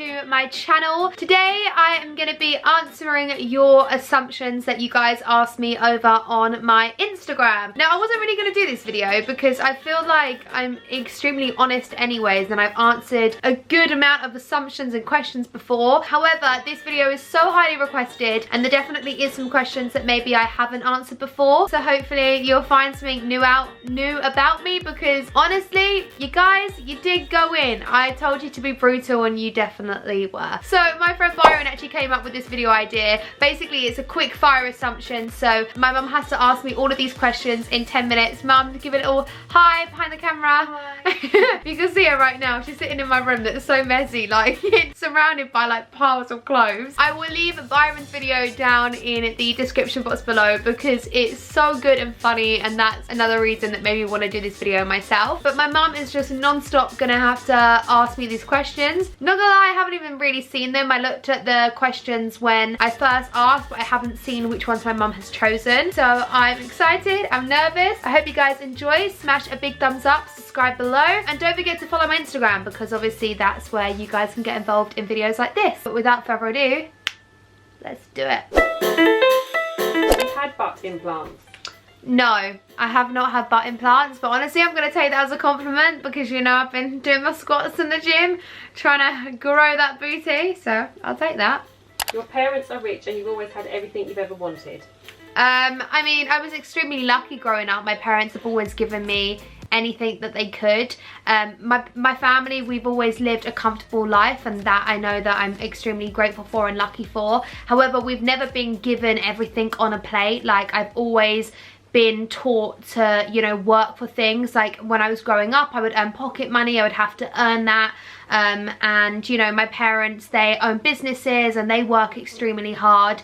to my channel. Today I am going to be answering your assumptions that you guys asked me over on my Instagram. Now I wasn't really going to do this video because I feel like I'm extremely honest anyways, and I've answered a good amount of assumptions and questions before. However, this video is so highly requested and there definitely is some questions that maybe I haven't answered before, so hopefully you'll find something new about me, because honestly you guys, you did go in. I told you to be brutal and you definitely were. So my friend Byron actually came up with this video idea. Basically it's a quick fire assumption, so my mum has to ask me all of these questions in 10 minutes. Mum, give it all hi behind the camera. Hi. You can see her right now. She's sitting in my room that's so messy, like it's surrounded by like piles of clothes. I will leave Byron's video down in the description box below because it's so good and funny, and that's another reason that made me want to do this video myself. But my mum is just non-stop gonna have to ask me these questions. Not gonna lie, I haven't even really seen them. I looked at the questions when I first asked, but I haven't seen which ones my mum has chosen. So I'm excited, I'm nervous. I hope you guys enjoy. Smash a big thumbs up, subscribe below, and don't forget to follow my Instagram because obviously that's where you guys can get involved in videos like this. But without further ado, let's do it. Have you had butt implants? No, I have not had butt implants, but honestly I'm going to take that as a compliment because, you know, I've been doing my squats in the gym trying to grow that booty, so I'll take that. Your parents are rich and you've always had everything you've ever wanted. I mean, I was extremely lucky growing up. My parents have always given me anything that they could. My family, we've always lived a comfortable life, and that I know that I'm extremely grateful for and lucky for. However, we've never been given everything on a plate. Like, I've always been taught to, you know, work for things. Like when I was growing up, I would earn pocket money, I would have to earn that. And you know, my parents, they own businesses and they work extremely hard.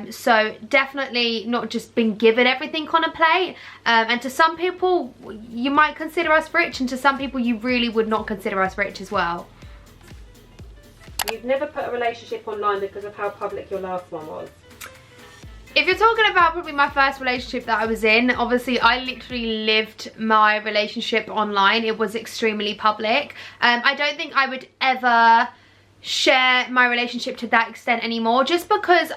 So definitely not just been given everything on a plate. And to some people, you might consider us rich, and to some people you really would not consider us rich as well. You've never put a relationship online because of how public your last one was. If you're talking about probably my first relationship that I was in, obviously I literally lived my relationship online. It was extremely public. I don't think I would ever share my relationship to that extent anymore, just because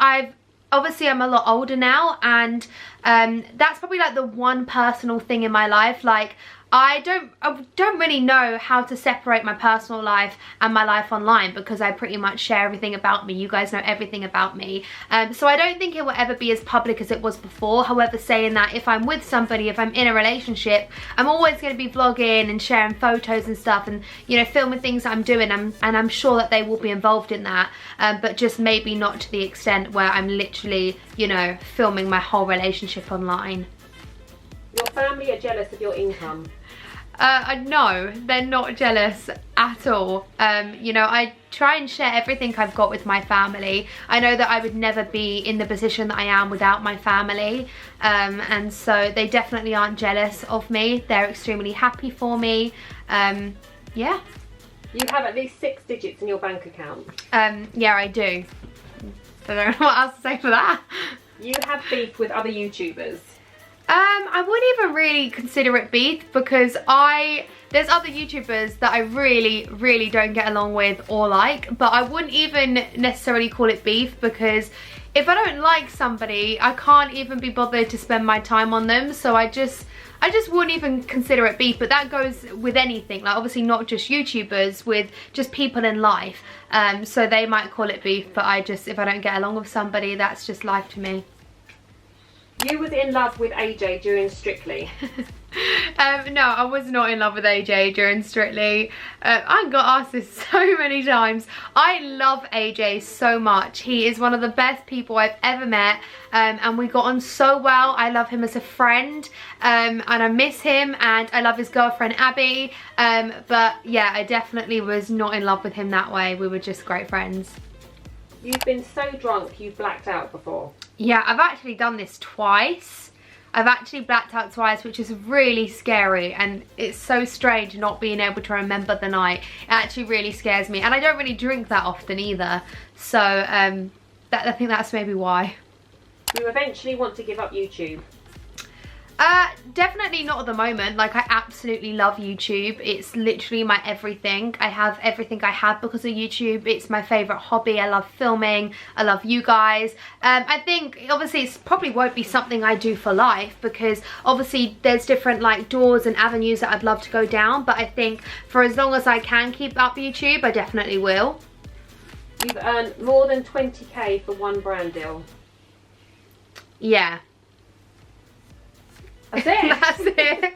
obviously I'm a lot older now, and that's probably like the one personal thing in my life. Like I don't really know how to separate my personal life and my life online, because I pretty much share everything about me. You guys know everything about me. So I don't think it will ever be as public as it was before. However, saying that, if I'm with somebody, if I'm in a relationship, I'm always going to be vlogging and sharing photos and stuff, and you know, filming things that I'm doing, and I'm sure that they will be involved in that, but just maybe not to the extent where I'm literally, you know, filming my whole relationship online. Your family are jealous of your income. No, they're not jealous at all. You know, I try and share everything I've got with my family. I know that I would never be in the position that I am without my family, and so they definitely aren't jealous of me. They're extremely happy for me. Yeah. You have at least 6 digits in your bank account. Yeah, I do. I don't know what else to say for that. You have beef with other YouTubers. I wouldn't even really consider it beef, because there's other YouTubers that I really don't get along with or like, but I wouldn't even necessarily call it beef, because if I don't like somebody, I can't even be bothered to spend my time on them. So I just wouldn't even consider it beef. But that goes with anything, like obviously not just YouTubers, with just people in life. So they might call it beef, but if I don't get along with somebody, that's just life to me. You was in love with AJ during Strictly. No, I was not in love with AJ during Strictly. I got asked this so many times. I love AJ so much. He is one of the best people I've ever met, and we got on so well. I love him as a friend, and I miss him, and I love his girlfriend Abby. But yeah, I definitely was not in love with him that way. We were just great friends. You've been so drunk you've blacked out before. Yeah, I've actually done this twice. I've actually blacked out twice, which is really scary, and it's so strange not being able to remember the night. It actually really scares me, and I don't really drink that often either, so I think that's maybe why. You eventually want to give up YouTube. Definitely not at the moment. Like, I absolutely love YouTube. It's literally my everything. I have everything I have because of YouTube. It's my favorite hobby. I love filming. I love you guys. I think obviously it probably won't be something I do for life, because obviously there's different like doors and avenues that I'd love to go down, but I think for as long as I can keep up YouTube, I definitely will. You've earned more than 20k for one brand deal. Yeah. That's it. That's it.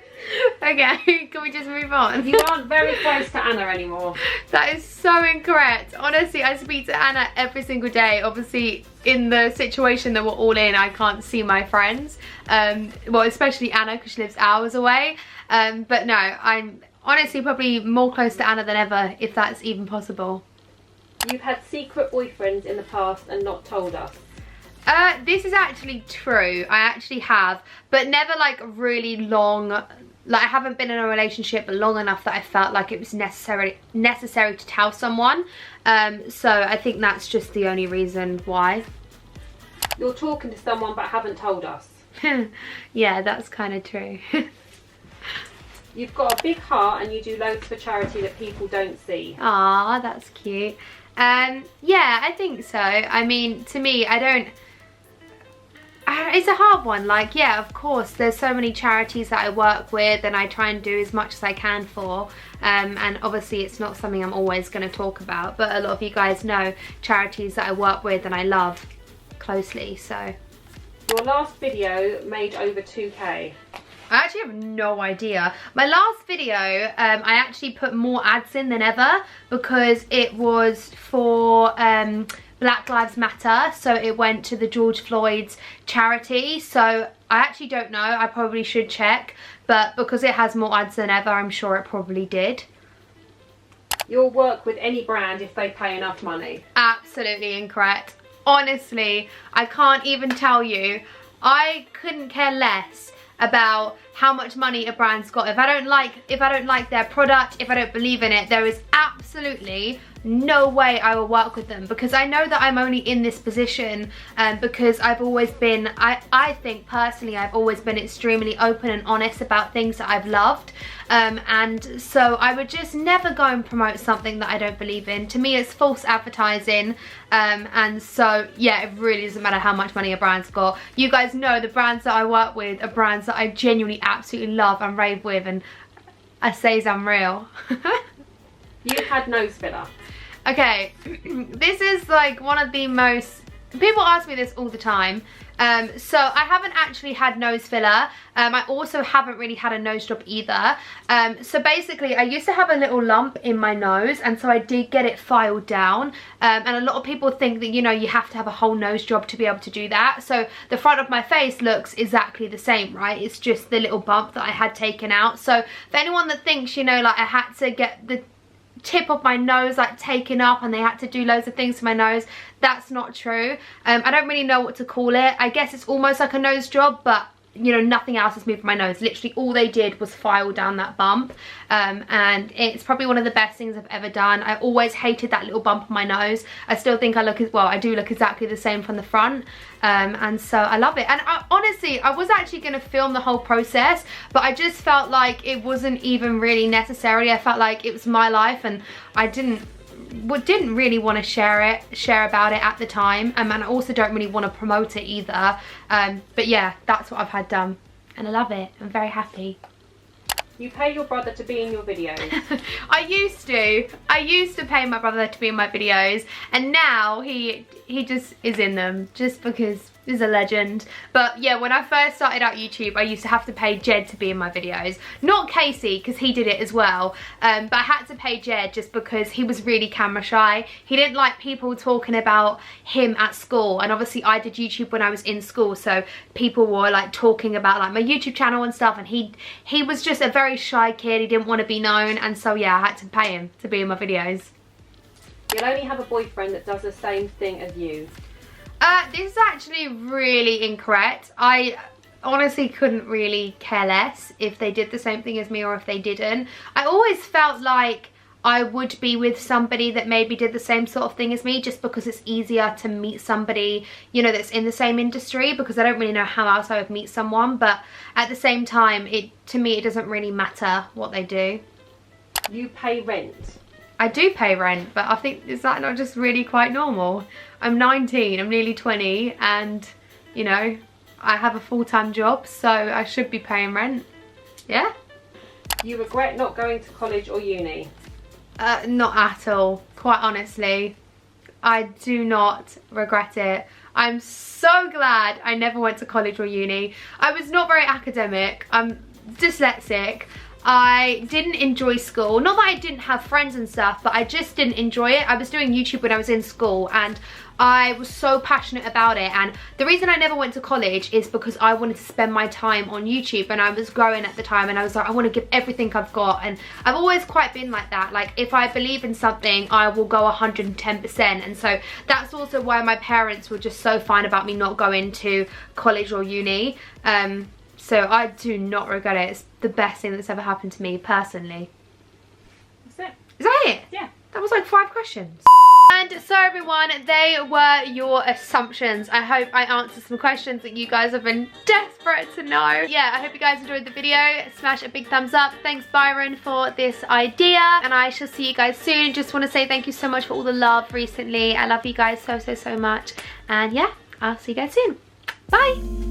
Okay, can we just move on? You aren't very close to Anna anymore. That is so incorrect. Honestly, I speak to Anna every single day. Obviously, in the situation that we're all in, I can't see my friends. Well, especially Anna, because she lives hours away. But no, I'm honestly probably more close to Anna than ever, if that's even possible. You've had secret boyfriends in the past and not told us. This is actually true. I actually have, but never like really long. Like, I haven't been in a relationship long enough that I felt like it was necessary to tell someone. So I think that's just the only reason why. You're talking to someone but haven't told us. Yeah, that's kind of true. You've got a big heart and you do loads for charity that people don't see. Ah, that's cute. Yeah, I think so. I mean, to me, it's a hard one. Like, yeah, of course, there's so many charities that I work with and I try and do as much as I can for. And obviously it's not something I'm always going to talk about, but a lot of you guys know charities that I work with and I love closely, so. Your last video made over 2k. I actually have no idea. My last video, I actually put more ads in than ever because it was for Black Lives Matter, so it went to the George Floyd's charity. So I actually don't know, I probably should check, but because it has more ads than ever, I'm sure it probably did. You'll work with any brand if they pay enough money. Absolutely incorrect. Honestly, I can't even tell you. I couldn't care less about how much money a brand's got. If I don't like their product, if I don't believe in it, there is absolutely no way I will work with them, because I know that I'm only in this position because I've always been, I think personally, I've always been extremely open and honest about things that I've loved, and so I would just never go and promote something that I don't believe in. To me, it's false advertising, and so yeah, it really doesn't matter how much money a brand's got. You guys know the brands that I work with are brands that I genuinely absolutely love and rave with, and I say it's unreal. You had nose filler. Okay, this is like one of the most, people ask me this all the time. So I haven't actually had nose filler. I also haven't really had a nose job either. So basically I used to have a little lump in my nose, and so I did get it filed down. And a lot of people think that, you know, you have to have a whole nose job to be able to do that. So the front of my face looks exactly the same, right? It's just the little bump that I had taken out. So for anyone that thinks, you know, like I had to get the tip of my nose like taken up and they had to do loads of things to my nose, that's not true. I don't really know what to call it. I guess it's almost like a nose job, but you know, nothing else has moved my nose. Literally all they did was file down that bump, and it's probably one of the best things I've ever done. I always hated that little bump on my nose. I still think I look as well, I do look exactly the same from the front, and so I love it. And honestly, I was actually going to film the whole process, but I just felt like it wasn't even really necessary. I felt like it was my life and I didn't really want to share about it at the time, and I also don't really want to promote it either, but yeah, that's what I've had done and I love it. I'm very happy. You pay your brother to be in your videos. I used to pay my brother to be in my videos, and now he just is in them just because he's a legend. But yeah, when I first started out YouTube, I used to have to pay Jed to be in my videos. Not Casey, because he did it as well, but I had to pay Jed just because he was really camera shy. He didn't like people talking about him at school, and obviously I did YouTube when I was in school, so people were like talking about like my YouTube channel and stuff, and he was just a very shy kid. He didn't want to be known, and so yeah, I had to pay him to be in my videos. You'll only have a boyfriend that does the same thing as you. This is actually really incorrect. I honestly couldn't really care less if they did the same thing as me or if they didn't. I always felt like I would be with somebody that maybe did the same sort of thing as me, just because it's easier to meet somebody, you know, that's in the same industry, because I don't really know how else I would meet someone. But at the same time, to me it doesn't really matter what they do. You pay rent. I do pay rent, but I think, is that not just really quite normal? I'm 19, I'm nearly 20, and you know, I have a full-time job, so I should be paying rent. Yeah? You regret not going to college or uni? Not at all, quite honestly. I do not regret it. I'm so glad I never went to college or uni. I was not very academic. I'm dyslexic. I didn't enjoy school. Not that I didn't have friends and stuff, but I just didn't enjoy it. I was doing YouTube when I was in school, and I was so passionate about it. And the reason I never went to college is because I wanted to spend my time on YouTube, and I was growing at the time, and I was like, I want to give everything I've got. And I've always quite been like that. Like, if I believe in something, I will go 110%. And so that's also why my parents were just so fine about me not going to college or uni. So I do not regret it. It's the best thing that's ever happened to me personally. That's it. Is that it? Yeah. That was like 5 questions. And so everyone, they were your assumptions. I hope I answered some questions that you guys have been desperate to know. Yeah, I hope you guys enjoyed the video. Smash a big thumbs up. Thanks Byron for this idea. And I shall see you guys soon. Just want to say thank you so much for all the love recently. I love you guys so much. And yeah, I'll see you guys soon. Bye.